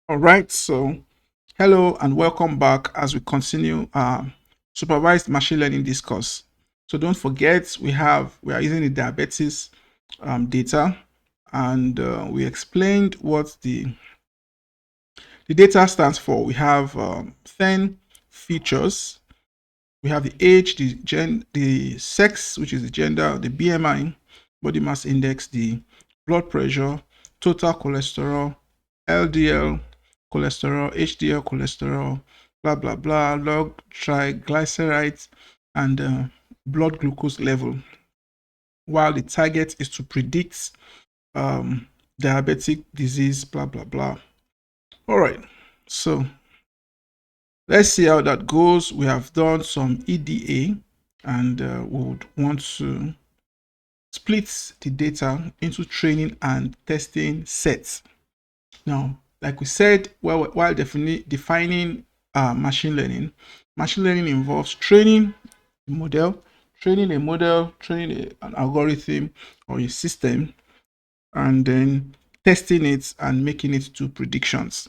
All right, so hello and welcome back as we continue supervised machine learning discourse. So don't forget we are using the diabetes data, and we explained what the data stands for. We have 10 features. We have the age, the sex, which is the gender, the BMI, body mass index, the blood pressure, total cholesterol, LDL cholesterol, HDL cholesterol, blah blah blah, log triglycerides, and blood glucose level. While the target is to predict diabetic disease, blah blah blah. All right, so let's see how that goes. We have done some EDA, and we would want to split the data into training and testing sets. Now, like we said, while defining machine learning involves training a model, training an algorithm or a system, and then testing it and making it to predictions.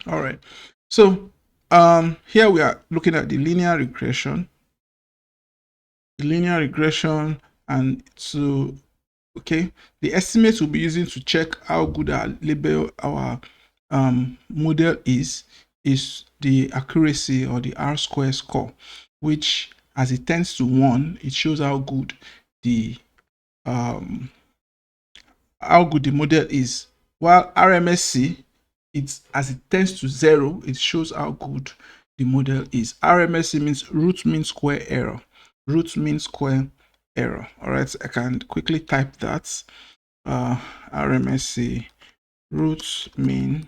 All right. So here we are looking at the linear regression. And the estimates we'll be using to check how good our model is the accuracy, or the R-square score, which as it tends to 1, it shows how good the model is, while RMSE, it's as it tends to 0, it shows how good the model is. RMSE means root mean square error. All right, I can quickly type that. RMSE, root mean